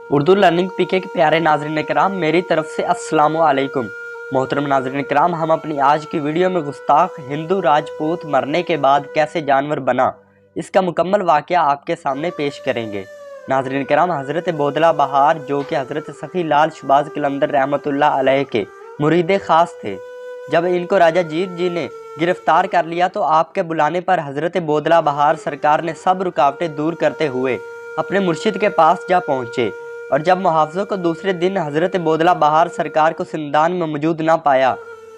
Urdu learning पीके के प्यारे नाज़रीन कराम, मेरी तरफ से अस्सलामु अलैकुम। मोहतरम नाज़रीन कराम, हम अपनी आज की वीडियो में गुस्ताख हिंदू राजपूत मरने के बाद कैसे जानवर बना, इसका मुकम्मल वाक़या आपके सामने पेश करेंगे। नाज़रीन कराम, हज़रत बोदला बहार जो कि हज़रत सखी लाल शहबाज कलंदर रहमतुल्लाह अलैह के मुरीद ख़ास थे, जब इनको राजा जीत जी ने गिरफ्तार कर लिया तो आपके बुलाने पर हज़रत बोदला बहार सरकार ने सब रुकावटें दूर करते हुए अपने मुर्शिद के पास जा पहुँचे। और जब मुहाफ़िज़ों को दूसरे दिन हज़रत बोदला बहार सरकार को सिंदान में मौजूद ना पाया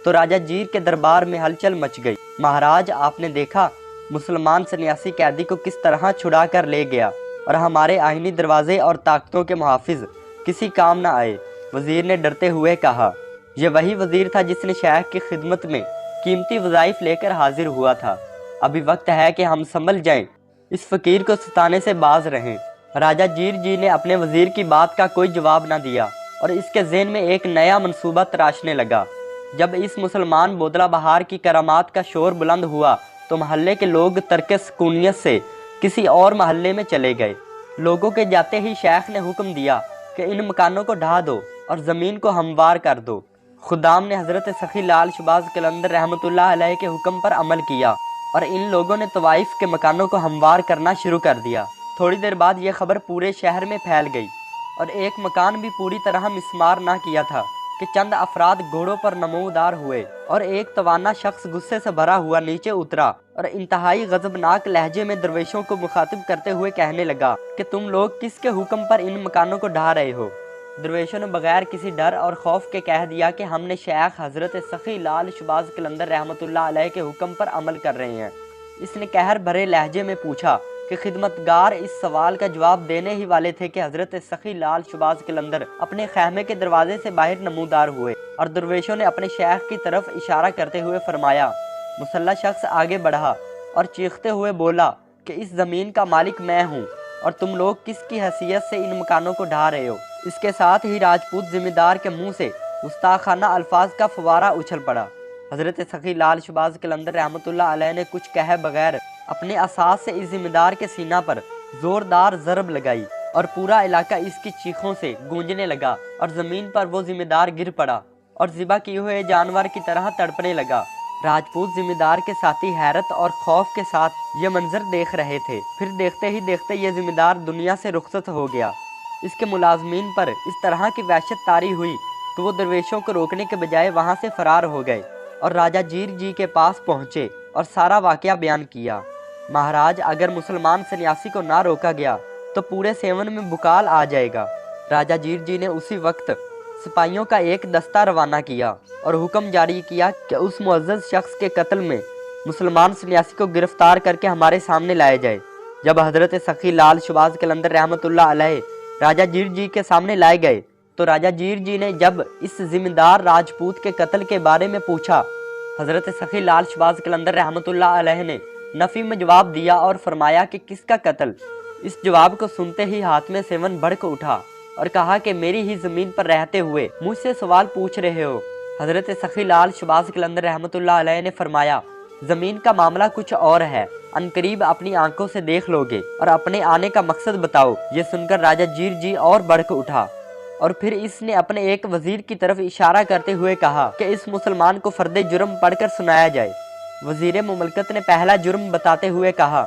तो राजा जीर के दरबार में हलचल मच गई। महाराज, आपने देखा मुसलमान सन्यासी कैदी को किस तरह छुड़ा कर ले गया और हमारे आईनी दरवाजे और ताकतों के मुहाफ़िज़ किसी काम ना आए। वज़ीर ने डरते हुए कहा। ये वही वज़ीर था जिसने शेख की खिदमत में कीमती वज़ाइफ लेकर हाजिर हुआ था। अभी वक्त है कि हम संभल जाएं, इस फ़कीर को सताने से बाज रहें। राजा जीर जी ने अपने वज़ीर की बात का कोई जवाब न दिया और इसके ज़हन में एक नया मंसूबा तराशने लगा। जब इस मुसलमान बोदला बहार की करामात का शोर बुलंद हुआ तो महल्ले के लोग तर्के सुकूनियत से किसी और महल्ले में चले गए। लोगों के जाते ही शेख ने हुक्म दिया कि इन मकानों को ढा दो और ज़मीन को हमवार कर दो। खुदाम ने हज़रत सखी लाल शहबाज कलंदर रहमतुल्लाह अलैह के हुक्म पर अमल किया और इन लोगों ने तवाइफ के मकानों को हमवार करना शुरू कर दिया। थोड़ी देर बाद यह खबर पूरे शहर में फैल गई और एक मकान भी पूरी तरह मिस्मार ना किया था कि चंद अफराद घोड़ों पर नमूदार हुए और एक तवाना शख्स गुस्से से भरा हुआ नीचे उतरा और इंतहाई गजबनाक लहजे में दरवेशों को मुखातिब करते हुए कहने लगा कि तुम लोग किसके हुक्म पर इन मकानों को ढा रहे हो। दरवेशों ने बगैर किसी डर और खौफ के कह दिया कि हमने शेख हज़रत सखी लाल शहबाज कलंदर रहमतुल्लाह अलैह के हुक्म पर अमल कर रहे हैं। इसने कहर भरे लहजे में पूछा कि खिदमतगार इस सवाल का जवाब देने ही वाले थे कि हज़रत सखी लाल शहबाज कलंदर अपने खैमे के दरवाजे से बाहर नमूदार हुए और दरवेशों ने अपने शेख की तरफ इशारा करते हुए फरमाया। मुसल्ला शख्स आगे बढ़ा और चीखते हुए बोला कि इस ज़मीन का मालिक मैं हूँ और तुम लोग किसकी हैसियत से इन मकानों को ढा रहे हो। इसके साथ ही राजपूत ज़िम्मेदार के मुंह से गुस्ताखाना अल्फाज का फवारा उछल पड़ा। हज़रत सखी लाल शहबाज कलंदर रहमतुल्लाह अलैह ने कुछ कहे बगैर अपने असास से इस ज़िम्मेदार के सीना पर ज़ोरदार ज़रब लगाई और पूरा इलाका इसकी चीखों से गूंजने लगा और ज़मीन पर वो ज़िम्मेदार गिर पड़ा और ज़िबा किए हुए जानवर की तरह तड़पने लगा। राजपूत ज़िम्मेदार के साथी हैरत और खौफ के साथ ये मंजर देख रहे थे। फिर देखते ही देखते ये ज़िम्मेदार दुनिया से रुखसत हो गया। इसके मुलाजमीन पर इस तरह की वहशत तारी हुई कि वो दरवेशों को रोकने के बजाय वहाँ से फरार हो गए और राजा जीर जी के पास पहुँचे और सारा वाक़या बयान किया। महाराज, अगर मुसलमान सन्यासी को ना रोका गया तो पूरे सेवन में बुकाल आ जाएगा। राजा जीर जी ने उसी वक्त सिपाहियों का एक दस्ता रवाना किया और हुक्म जारी किया कि उस मुअज़्ज़ज़ शख्स के कत्ल में मुसलमान सन्यासी को गिरफ्तार करके हमारे सामने लाया जाए। जब हज़रत सखी लाल शहबाज कलंदर रहमतुल्लाह अलैह राजा जीर जी के सामने लाए गए तो राजा जीर जी ने जब इस ज़िम्मेदार राजपूत के कत्ल के बारे में पूछा, हज़रत सखी लाल शहबाज कलंदर रहमतुल्लाह अलैह ने नफ़ी में जवाब दिया और फरमाया कि किसका कत्ल। इस जवाब को सुनते ही हाथ में सेवन भड़क उठा और कहा कि मेरी ही ज़मीन पर रहते हुए मुझसे सवाल पूछ रहे हो। हज़रत सखी लाल शहबाज कलंदर रहमतुल्लाह अलैह ने फरमाया, ज़मीन का मामला कुछ और है, अनकरीब अपनी आंखों से देख लोगे और अपने आने का मकसद बताओ। ये सुनकर राजा जीर जी और भड़क उठा और फिर इसने अपने एक वज़ीर की तरफ इशारा करते हुए कहा कि इस मुसलमान को फर्दे जुर्म पढ़कर सुनाया जाए। वज़ीर मुमलकत ने पहला जुर्म बताते हुए कहा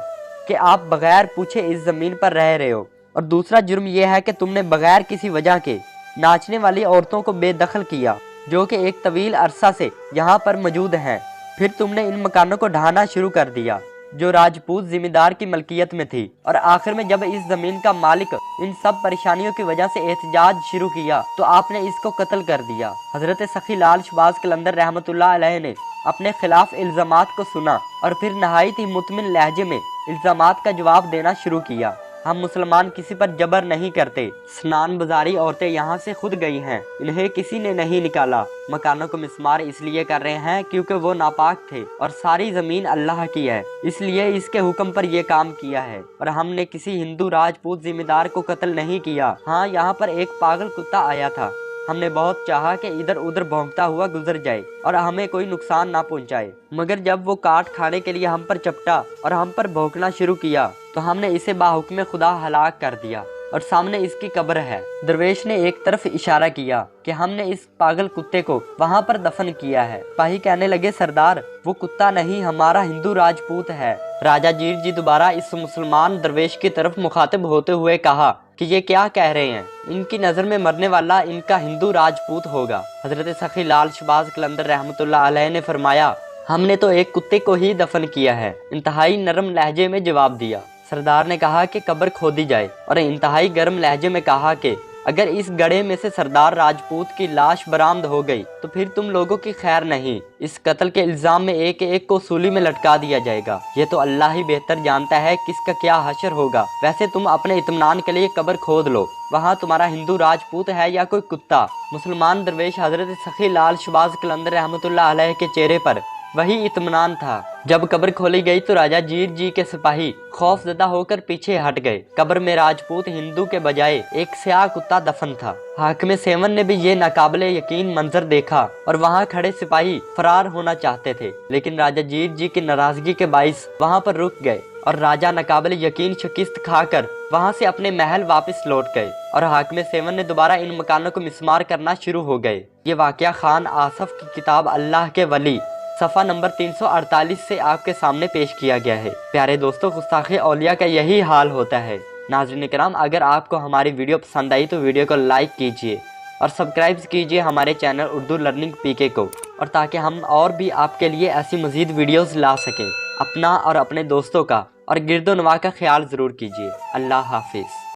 कि आप बगैर पूछे इस ज़मीन पर रह रहे हो और दूसरा जुर्म यह है कि तुमने बगैर किसी वजह के नाचने वाली औरतों को बेदखल किया जो कि एक तवील अरसा से यहाँ पर मौजूद हैं। फिर तुमने इन मकानों को ढहाना शुरू कर दिया जो राजपूत ज़िम्मेदार की मलकियत में थी और आखिर में जब इस ज़मीन का मालिक इन सब परेशानियों की वजह से एहतजाज शुरू किया तो आपने इसको कत्ल कर दिया। हज़रत सखी लाल शहबाज कलंदर रहमतुल्लाह अलैह ने अपने खिलाफ इल्ज़ामात को सुना और फिर नहायत ही मुतमिन लहजे में इल्ज़ामात का जवाब देना शुरू किया। हम मुसलमान किसी पर जबर नहीं करते। स्नान बाजारी औरतें यहाँ से खुद गई हैं, इन्हें किसी ने नहीं निकाला। मकानों को मिस्मार इसलिए कर रहे हैं क्योंकि वो नापाक थे और सारी ज़मीन अल्लाह की है, इसलिए इसके हुक्म पर यह काम किया है और हमने किसी हिंदू राजपूत ज़िम्मेदार को कत्ल नहीं किया। हाँ, यहाँ पर एक पागल कुत्ता आया था, हमने बहुत चाहा कि इधर उधर भौंकता हुआ गुजर जाए और हमें कोई नुकसान ना पहुंचाए, मगर जब वो काट खाने के लिए हम पर चपटा और हम पर भौंकना शुरू किया तो हमने इसे बाहुक्म खुदा हलाक कर दिया। और सामने इसकी कब्र है। दरवेश ने एक तरफ इशारा किया कि हमने इस पागल कुत्ते को वहाँ पर दफन किया है। सिपाही कहने लगे, सरदार वो कुत्ता नहीं, हमारा हिंदू राजपूत है। राजा जीर जी दोबारा इस मुसलमान दरवेश की तरफ मुखातिब होते हुए कहा कि ये क्या कह रहे हैं, इनकी नज़र में मरने वाला इनका हिंदू राजपूत होगा। हजरत सखी लाल शहबाज कलंदर रहमतुल्लाह अलैह ने फरमाया, हमने तो एक कुत्ते को ही दफन किया है। इंतहाई नरम लहजे में जवाब दिया। सरदार ने कहा कि कब्र खोदी जाए और इंतहाई गर्म लहजे में कहा कि अगर इस गड्ढे में से सरदार राजपूत की लाश बरामद हो गई तो फिर तुम लोगों की खैर नहीं। इस कत्ल के इल्जाम में एक एक को सूली में लटका दिया जाएगा। ये तो अल्लाह ही बेहतर जानता है किसका क्या हशर होगा। वैसे तुम अपने इत्मीनान के लिए कब्र खोद लो, वहाँ तुम्हारा हिंदू राजपूत है या कोई कुत्ता। मुसलमान दरवेश हजरत सखी लाल शहबाज कलंदर रहमतुल्लाह अलैह के चेहरे पर वही इत्मीनान था। जब कब्र खोली गई तो राजा जीर जी के सिपाही खौफजदा होकर पीछे हट गए। कब्र में राजपूत हिंदू के बजाय एक स्याह कुत्ता दफन था। हाकिम सेवन ने भी ये नाकाबिले यकीन मंजर देखा और वहाँ खड़े सिपाही फरार होना चाहते थे, लेकिन राजा जीर जी की नाराजगी के बाइस वहाँ पर रुक गए और राजा नाकाबिले यकीन शिकस्त खाकर वहाँ से अपने महल वापस लौट गए और हाकिम सेवन ने दोबारा इन मकानों को मिस्मार करना शुरू हो गए। ये वाकया खान आसफ की किताब अल्लाह के वली सफ़ा नंबर 348 से आपके सामने पेश किया गया है। प्यारे दोस्तों, गुस्ताखे औलिया का यही हाल होता है। नाज़रीन किराम, अगर आपको हमारी वीडियो पसंद आई तो वीडियो को लाइक कीजिए और सब्सक्राइब कीजिए हमारे चैनल उर्दू लर्निंग पीके को, और ताकि हम और भी आपके लिए ऐसी मज़ीद वीडियोज़ ला सकें। अपना और अपने दोस्तों का और गिरदो नवा का ख्याल ज़रूर कीजिए। अल्लाह हाफिज़।